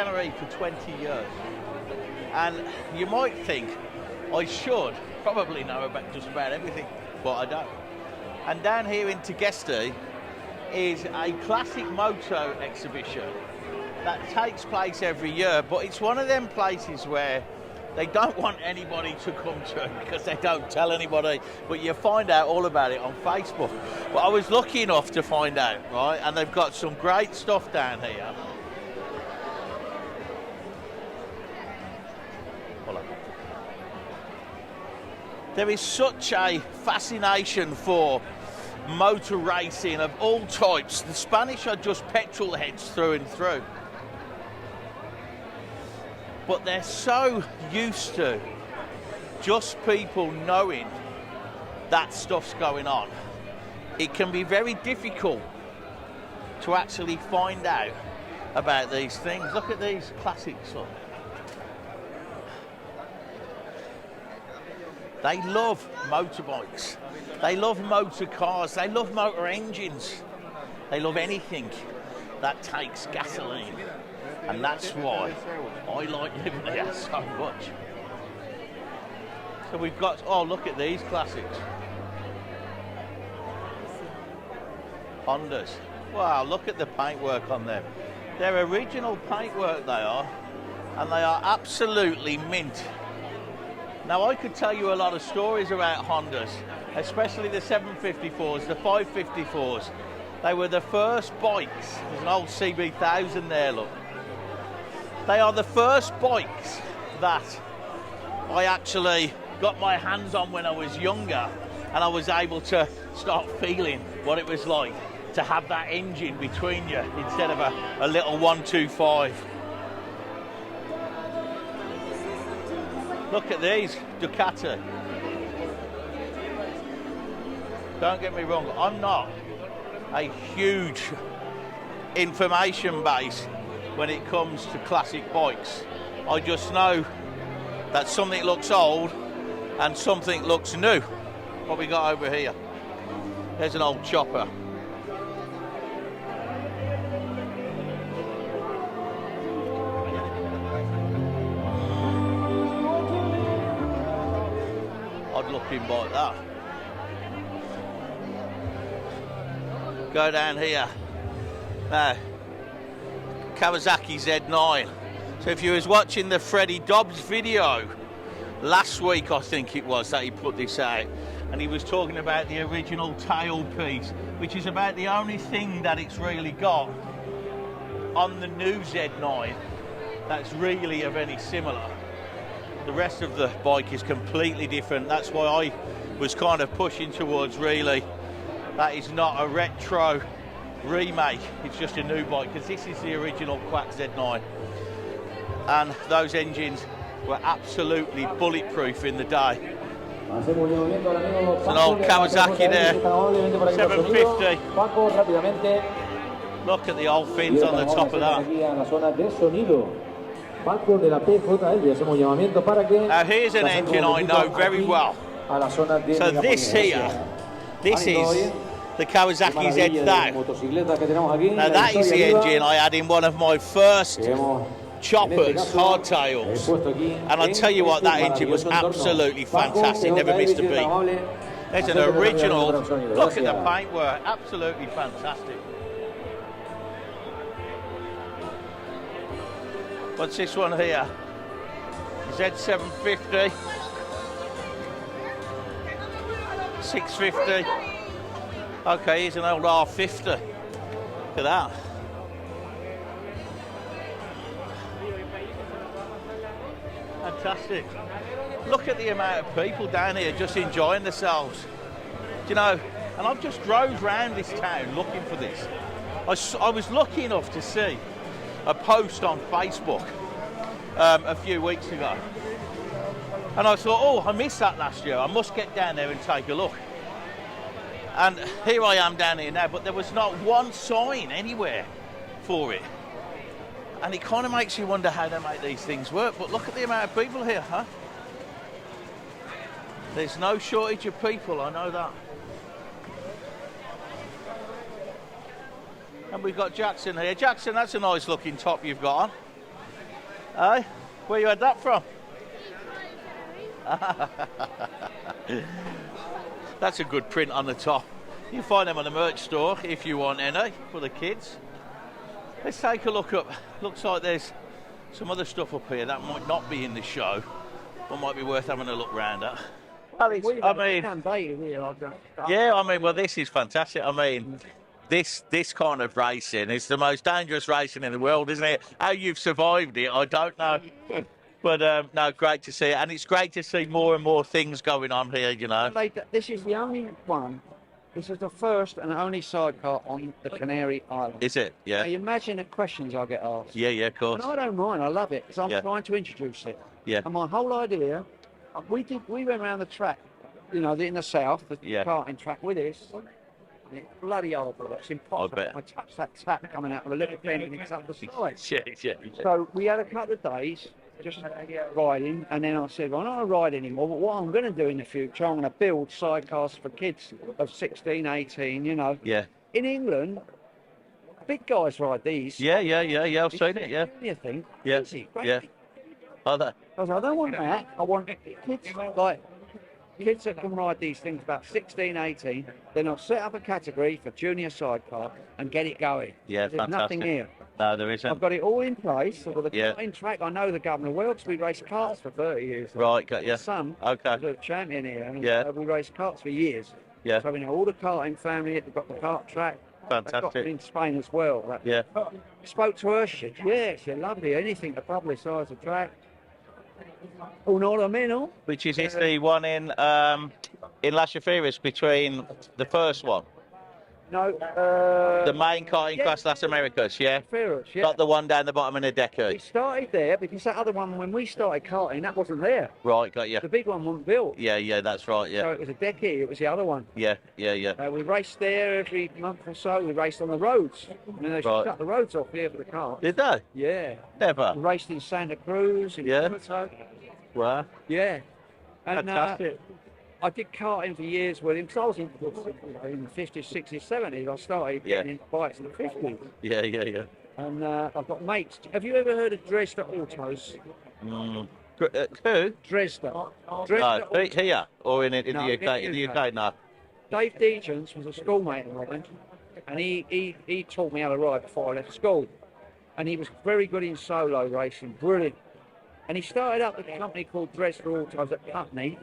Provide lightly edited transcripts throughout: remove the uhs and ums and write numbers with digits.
Tenerife for 20 years. And you might think I should probably know about just about everything, but I don't. And down here in Tegueste is a classic moto exhibition that takes place every year, but it's one of them places where they don't want anybody to come to because they don't tell anybody, but you find out all about it on Facebook. But I was lucky enough to find out, right? And they've got some great stuff down here. Hold on. There is such a fascination for motor racing of all types. The Spanish are just petrol heads through and through. But they're so used to just people knowing that stuff's going on. It can be very difficult to actually find out about these things. Look at these classics. Look. They love motorbikes. They love motor cars. They love motor engines. They love anything that takes gasoline. And that's why I like living here so much. So we've got, oh, look at these classics. Hondas. Wow, look at the paintwork on them. They're original paintwork, they are. And they are absolutely mint. Now, I could tell you a lot of stories about Hondas, especially the 754s, the 554s. They were the first bikes. There's an old CB1000 there, look. They are the first bikes that I actually got my hands on when I was younger, and I was able to start feeling what it was like to have that engine between you instead of a little 125. Look at these, Ducati. Don't get me wrong, I'm not a huge information base when it comes to classic bikes. I just know that something looks old and something looks new. What we got over here? There's an old chopper. Odd looking bike that. Go down here. Now, Kawasaki Z9. So if you was watching the 𝗘𝗀𝗍𝗍𝗏 video last week, I think it was, that he put this out, and he was talking about the original tailpiece, which is about the only thing that it's really got on the new Z9 that's really of any similar. The rest of the bike is completely different. That's why I was kind of pushing towards really that is not a retro remake, it's just a new bike, because this is the original 𝗏𝗏𝗏𝗏 Z9, and those engines were absolutely bulletproof in the day. It's an old Kawasaki there, 750. Look at the old fins on the top of that. Now here's an engine I know very well. So this here, this is the Kawasaki Z1000. Now that is the engine I had in one of my first choppers, hardtails. And I tell you what, that engine was absolutely fantastic, never missed a beat. There's an original, look at the paintwork, absolutely fantastic. What's this one here? Z750. 650. Okay, here's an old R50. Look at that. Fantastic. Look at the amount of people down here just enjoying themselves. Do you know, and I've just drove around this town looking for this. I was lucky enough to see a post on Facebook a few weeks ago. And I thought, oh, I missed that last year. I must get down there and take a look. And here I am down here now, but there was not one sign anywhere for it. And it kind of makes you wonder how they make these things work. But look at the amount of people here, huh? There's no shortage of people, I know that. And we've got Jackson here. Jackson, that's a nice looking top you've got on. Hey, where you had that from? That's a good print on the top. You can find them on the merch store if you want any for the kids. Let's take a look up. Looks like there's some other stuff up here that might not be in the show, but might be worth having a look round at. Well, it's, I mean, yeah, I mean, well, this is fantastic. I mean, this kind of racing is the most dangerous racing in the world, isn't it? How you've survived it, I don't know. But no, great to see it, and it's great to see more and more things going on here. You know, this is the only one. This is the first and only sidecar on the Canary Islands. Is it? Yeah. Now, you imagine the questions I get asked. Yeah, of course. And I don't mind. I love it because I'm trying to introduce it. Yeah. And my whole idea, we went around the track, you know, in the south, the karting track with this. And it's bloody horrible. It's impossible. I touch that tap coming out of a little bend and it's up the side. Yeah. So we had a couple of days just riding, and then I said, well, I'm not ride anymore, but what I'm going to do in the future, I'm going to build sidecars for kids of 16, 18, you know. Yeah. In England, big guys ride these. Yeah, I've seen it, yeah. You think? Yeah, Easy, yeah. Oh, that. I was like, I don't want that. I want kids kids that can ride these things about 16, 18, then I'll set up a category for junior sidecar and get it going. Yeah, There's fantastic. nothing here. No, there isn't. I've got it all in place. So with the karting track, I know the governor well because we raced karts for 30 years. Right, got you. My son was a champion here. And we raced karts for years. Yeah. So we know all the karting family. They've got the kart track. Fantastic. They've got it in Spain as well. Yeah. Spoke to her. She said, yeah, she's lovely. Anything to publicise the track. Un which is the one in 𝗔𝗕𝗄𝗆𝗏 between the first one. No. The main karting class, Las Americas, yeah? Ferris, yeah. Not the one down the bottom of the 𝗔𝗕𝗄𝗏. We started there because that other one, when we started karting, that wasn't there. Right, got you. The big one wasn't built. Yeah, that's right, yeah. So it was a 𝗥𝗕𝗍𝗏, it was the other one. Yeah. We raced there every month or so. We raced on the roads. I mean, they shut the roads off here for the cars. Did they? Yeah. Never? We raced in Santa Cruz, in Puerto. Wow. Yeah. And fantastic. I did karting for years with him, because I was in the 50s, 60s, 70s. I started getting into bikes in the 50s. Yeah. And I've got mates. Have you ever heard of 𝗔𝗱𝗏𝗏𝗏𝗏𝗏? Who? 𝗔𝗱𝗏𝗏𝗏𝗏. No, here, or in the UK? In the UK, no. Dave Degens was a schoolmate of mine, and he taught me how to ride before I left school. And he was very good in solo racing, brilliant. And he started up a company called 𝗔𝗱𝗏𝗏𝗏𝗏 at Putney.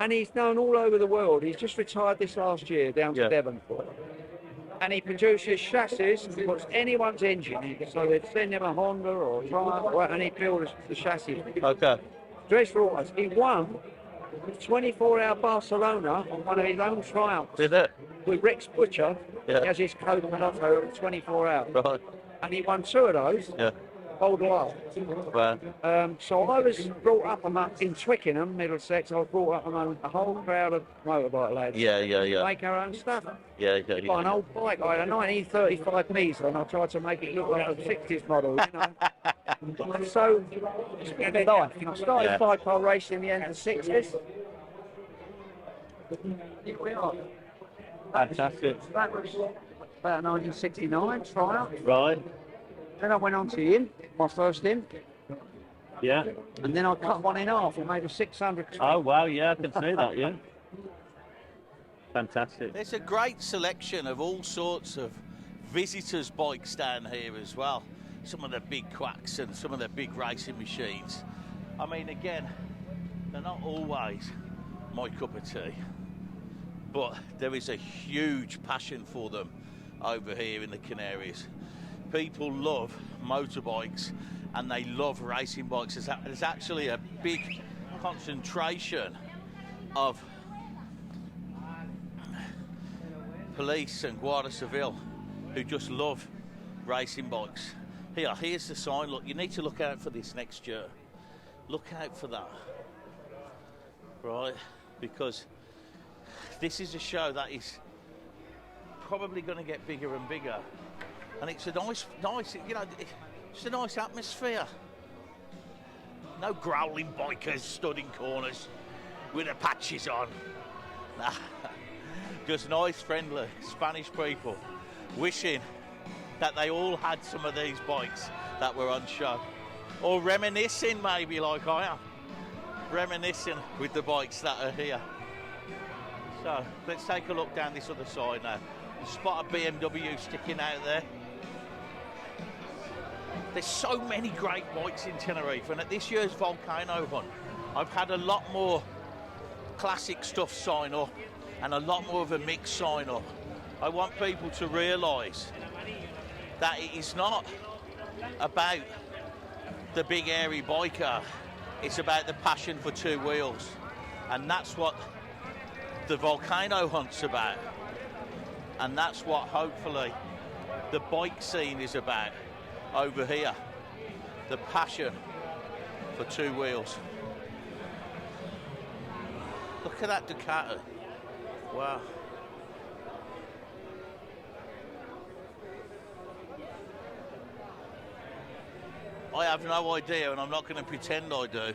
And he's known all over the world. He's just retired this last year down to Devon. And he produces chassis and puts anyone's engine in. So they'd send him a Honda or a Triumph, and he builds the chassis. Okay. 𝗔𝗱𝗏𝗏𝗏𝗏. He won 24-hour Barcelona on one of his own Triumphs. Did it? With Rex Butcher. Yeah. He has his code of 24 hours. Right. And he won 2 of those. Yeah. Wow. So I was brought up in Twickenham, Middlesex. I was brought up among a whole crowd of motorbike lads. Yeah. Make our own stuff. Yeah. Buy an old bike. I had a 1935 Mies, and I tried to make it look like a 60s model, you know. So it's been a life. I started sidecar racing in the end of the 60s. Here we are. Fantastic. That was about 1969, Triumph. Right. Then I went on to him, my first him. Yeah. And then I cut one in half and made a 600. Oh, wow, yeah, I can see that, yeah. Fantastic. There's a great selection of all sorts of visitors' bikes down here as well. Some of the big quacks and some of the big racing machines. I mean, again, they're not always my cup of tea, but there is a huge passion for them over here in the Canaries. People love motorbikes and they love racing bikes. There's actually a big concentration of police and Guardia Civil who just love racing bikes. Here's the sign. Look, you need to look out for this next year. Look out for that, right? Because this is a show that is probably going to get bigger and bigger. And it's a nice, you know, it's a nice atmosphere. No growling bikers stood in corners with their patches on. Nah. Just nice, friendly Spanish people wishing that they all had some of these bikes that were on show. or reminiscing maybe like I am. Reminiscing with the bikes that are here. So let's take a look down this other side now. Spot a BMW sticking out there. There's so many great bikes in Tenerife, and at this year's Volcano Hunt, I've had a lot more classic stuff sign up and a lot more of a mix sign up. I want people to realise that it is not about the big airy biker, it's about the passion for two wheels, and that's what the Volcano Hunt's about, and that's what hopefully the bike scene is about over here, the passion for two wheels. Look at that Ducati. Wow. I have no idea, and I'm not going to pretend I do,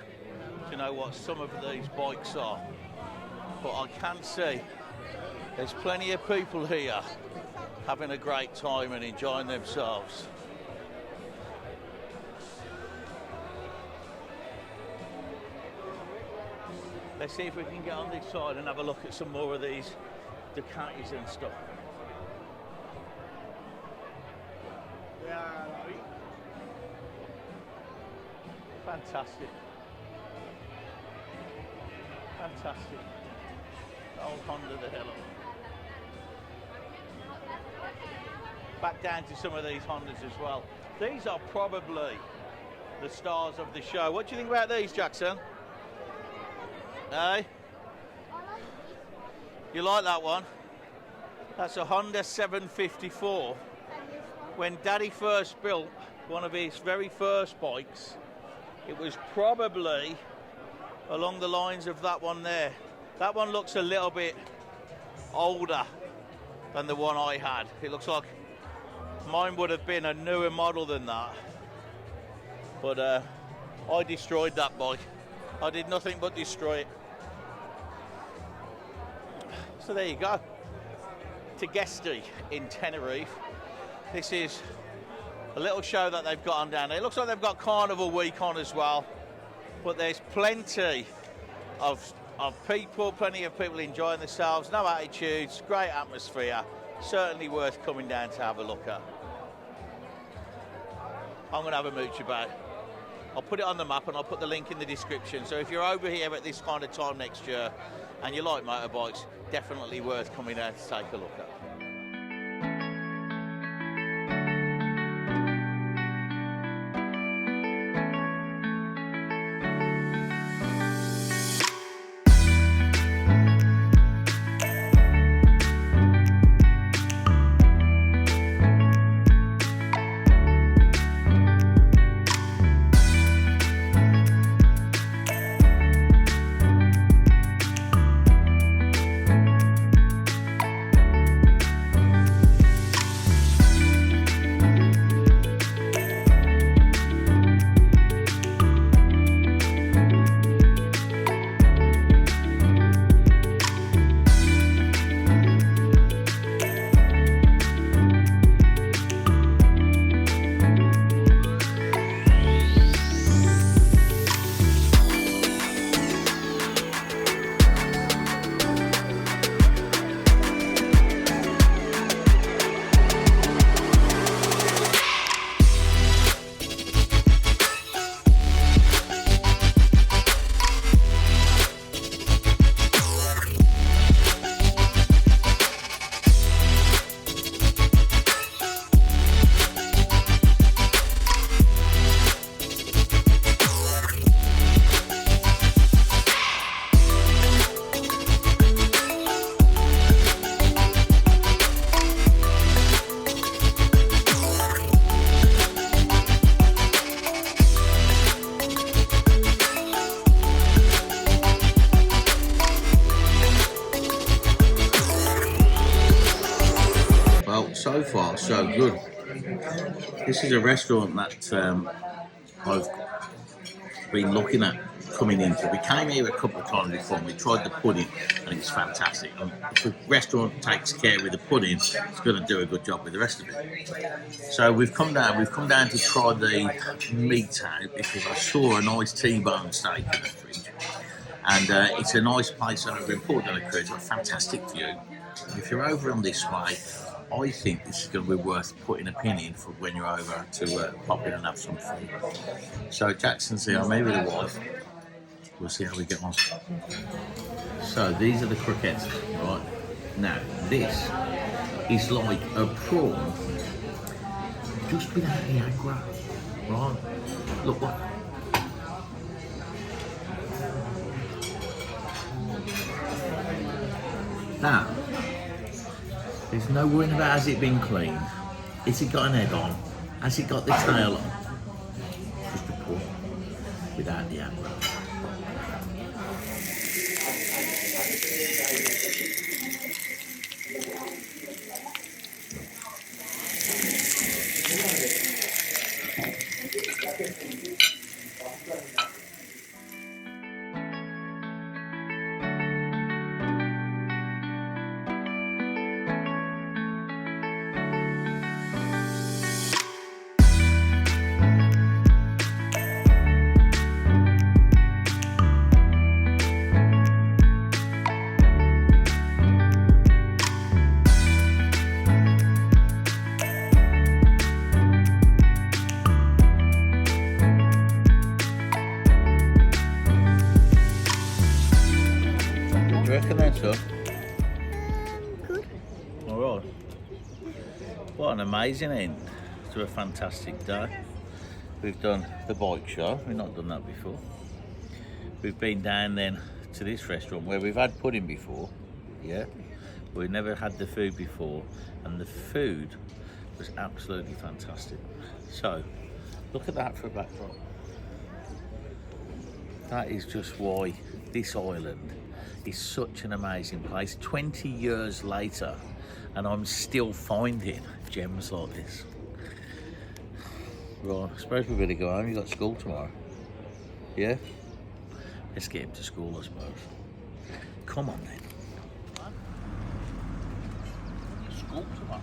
to know what some of these bikes are. But I can see there's plenty of people here having a great time and enjoying themselves. Let's see if we can get on this side and have a look at some more of these Ducatis and stuff. Fantastic. Fantastic. Old Honda the hell up. Back down to some of these Hondas as well. These are probably the stars of the show. What do you think about these, Jackson? Hey? You like that one? That's a Honda 754. When Daddy first built one of his very first bikes, it was probably along the lines of that one there. That one looks a little bit older than the one I had. It looks like mine would have been a newer model than that. But I destroyed that bike. I did nothing but destroy it. So there you go. Tegueste in Tenerife. This is a little show that they've got on down there. It looks like they've got Carnival Week on as well. But there's plenty of people, plenty of people enjoying themselves, no attitudes, great atmosphere. Certainly worth coming down to have a look at. I'm going to have a mooch about. I'll put it on the map and I'll put the link in the description. So if you're over here at this kind of time next year and you like motorbikes, definitely worth coming down to take a look at. So far, so good. This is a restaurant that I've been looking at coming into. We came here a couple of times before and we tried the pudding and it's fantastic. And if the restaurant takes care with the pudding, it's going to do a good job with the rest of it. So we've come down to try the meat out because I saw a nice T-bone steak in the fridge. And it's a nice place over in Port de la Cruz, a fantastic view. If you're over on this way, I think this is going to be worth putting a pin in for when you're over to pop in and have some food. So Jackson's here, I'm here with the wife. We'll see how we get on. So these are the croquettes, right? Now this is like a prawn, just without the aggro, right? Look what. Now, there's no worrying about has it been cleaned. Has it got an head on? Has it got the tail on? Just a prawn without the aggro. Good. All right. What an amazing end to a fantastic day. We've done the bike show. We've not done that before. We've been down then to this restaurant where we've had pudding before. Yeah. We've never had the food before, and the food was absolutely fantastic. So, look at that for a backdrop. That is just why this island is such an amazing place. 20 years later, and I'm still finding gems like this. Right, I suppose we better go home. You've got school tomorrow. Yeah? Let's get him to school, I suppose. Come on then. School tomorrow.